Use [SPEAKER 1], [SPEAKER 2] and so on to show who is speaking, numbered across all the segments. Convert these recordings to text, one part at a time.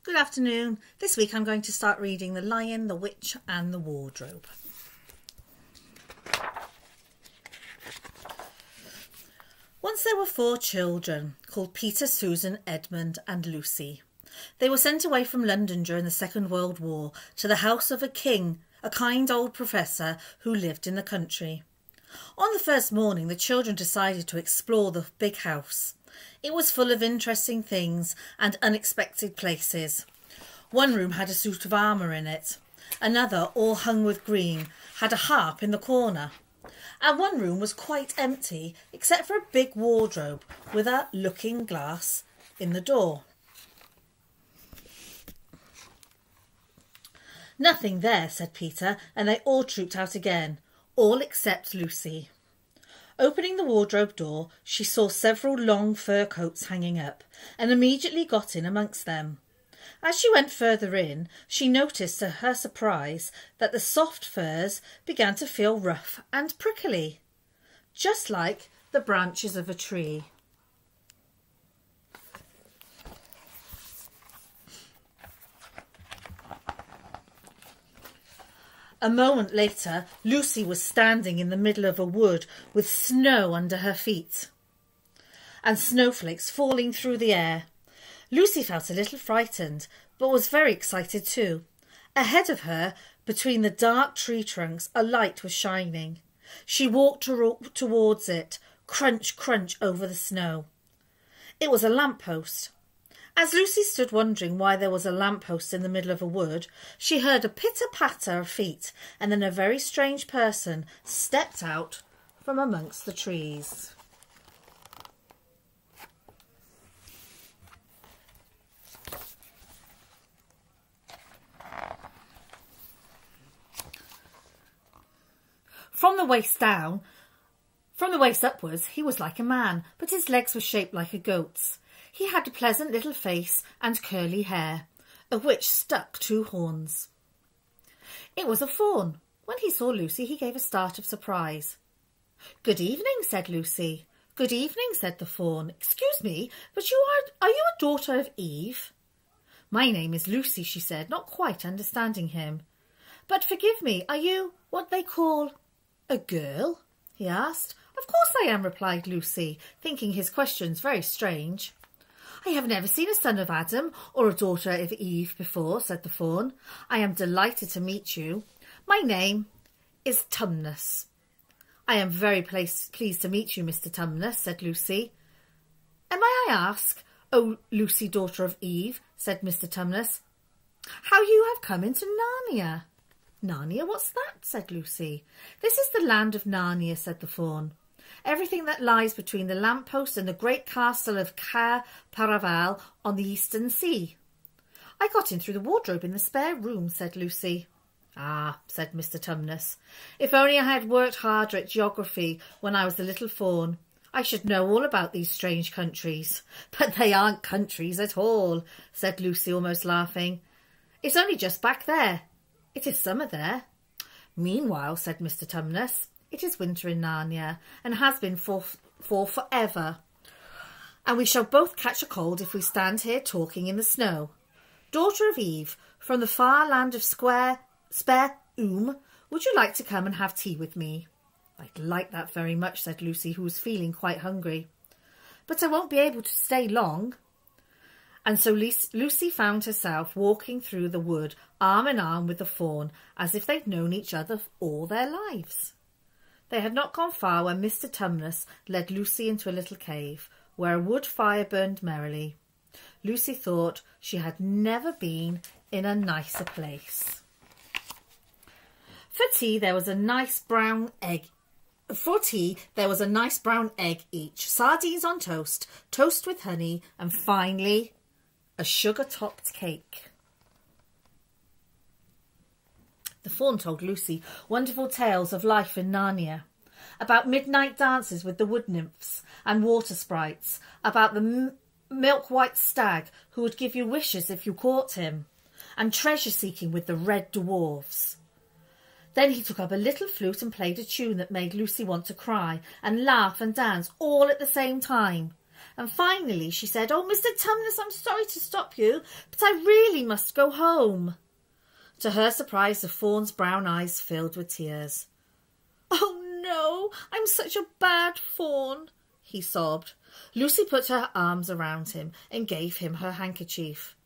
[SPEAKER 1] Good afternoon. This week I'm going to start reading The Lion, the Witch and the Wardrobe. Once there were 4 children called Peter, Susan, Edmund and Lucy. They were sent away from London during the Second World War to the house of a king, a kind old professor who lived in the country. On the first morning the children decided to explore the big house. It was full of interesting things and unexpected places. One room had a suit of armour in it. Another, all hung with green, had a harp in the corner. And one room was quite empty, except for a big wardrobe with a looking glass in the door. Nothing there, said Peter, and they all trooped out again, all except Lucy. Opening the wardrobe door, she saw several long fur coats hanging up, and immediately got in amongst them. As she went further in, she noticed to her surprise that the soft furs began to feel rough and prickly, just like the branches of a tree. A moment later, Lucy was standing in the middle of a wood with snow under her feet and snowflakes falling through the air. Lucy felt a little frightened, but was very excited too. Ahead of her, between the dark tree trunks, a light was shining. She walked towards it, crunch, crunch over the snow. It was a lamp-post. As Lucy stood wondering why there was a lamp-post in the middle of a wood, she heard a pitter-patter of feet, and then a very strange person stepped out from amongst the trees. From the waist upwards, he was like a man, but his legs were shaped like a goat's. He had a pleasant little face and curly hair, of which stuck 2 horns. It was a fawn. When he saw Lucy, he gave a start of surprise. "Good evening," said Lucy. "Good evening," said the fawn. "Excuse me, but are you a daughter of Eve?" "My name is Lucy," she said, not quite understanding him. "But forgive me, are you what they call a girl?" he asked. "Of course I am," replied Lucy, thinking his questions very strange. "I have never seen a son of Adam or a daughter of Eve before," said the fawn. "I am delighted to meet you. My name is Tumnus." "I am very pleased to meet you, Mr. Tumnus," said Lucy. "And may I ask, O Lucy, daughter of Eve," said Mr. Tumnus, "how you have come into Narnia?" "Narnia, what's that?" said Lucy. "This is the land of Narnia," said the fawn. "Everything that lies between the lamp-post and the great castle of Caer Paravel on the eastern sea." "I got in through the wardrobe in the spare room," said Lucy. "Ah," said Mr. Tumnus, "if only I had worked harder at geography when I was a little fawn, I should know all about these strange countries." "But they aren't countries at all," said Lucy, almost laughing. "It's only just back there. It is summer there." "Meanwhile," said Mr. Tumnus, "it is winter in Narnia, and has been for forever. And we shall both catch a cold if we stand here talking in the snow. Daughter of Eve, from the far land of Spare would you like to come and have tea with me?" "I'd like that very much," said Lucy, who was feeling quite hungry. "But I won't be able to stay long." And so Lucy found herself walking through the wood, arm in arm with the fawn, as if they'd known each other all their lives. They had not gone far when Mr. Tumnus led Lucy into a little cave, where a wood fire burned merrily. Lucy thought she had never been in a nicer place. For tea there was a nice brown egg each, sardines on toast, toast with honey, and finally a sugar-topped cake. The fawn told Lucy wonderful tales of life in Narnia, about midnight dances with the wood nymphs and water sprites, about the milk-white stag who would give you wishes if you caught him, and treasure-seeking with the red dwarfs. Then he took up a little flute and played a tune that made Lucy want to cry and laugh and dance all at the same time. and finally she said, "Oh, Mr. Tumnus, I'm sorry to stop you, but I really must go home." To her surprise, the fawn's brown eyes filled with tears. "Oh no, I'm such a bad fawn," he sobbed. Lucy put her arms around him and gave him her handkerchief.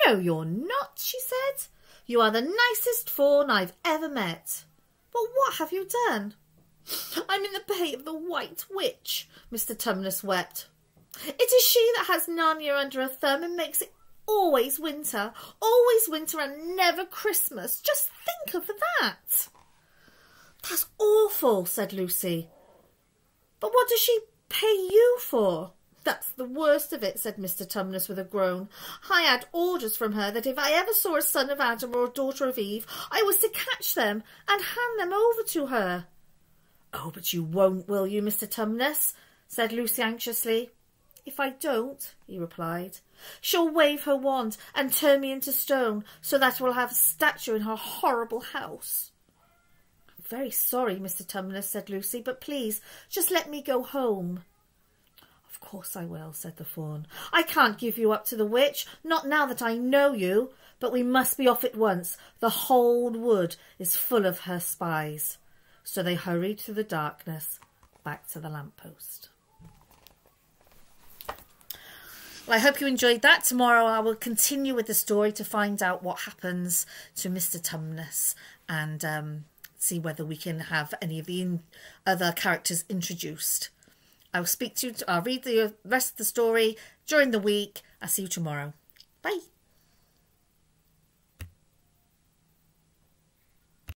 [SPEAKER 1] "No, you're not," she said. "You are the nicest fawn I've ever met." "But what have you done?" "I'm in the pay of the White Witch," Mr. Tumnus wept. "It is she that has Narnia under her thumb and makes it always winter and never Christmas. Just think of that." "That's awful," said Lucy. "But what does she pay you for?" "That's the worst of it," said Mr. Tumnus with a groan. "I had orders from her that if I ever saw a son of Adam or a daughter of Eve, I was to catch them and hand them over to her." "Oh, but you won't, will you, Mr. Tumnus?" said Lucy anxiously. "If I don't," he replied, "she'll wave her wand and turn me into stone so that we'll have a statue in her horrible house." "I'm very sorry, Mr. Tumnus," said Lucy, "but please just let me go home." "Of course I will," said the fawn. "I can't give you up to the witch, not now that I know you, but we must be off at once. The whole wood is full of her spies." So they hurried through the darkness back to the lamppost. Well, I hope you enjoyed that. Tomorrow I will continue with the story to find out what happens to Mr. Tumnus and see whether we can have any of the other characters introduced. I'll read the rest of the story during the week. I'll see you tomorrow. Bye.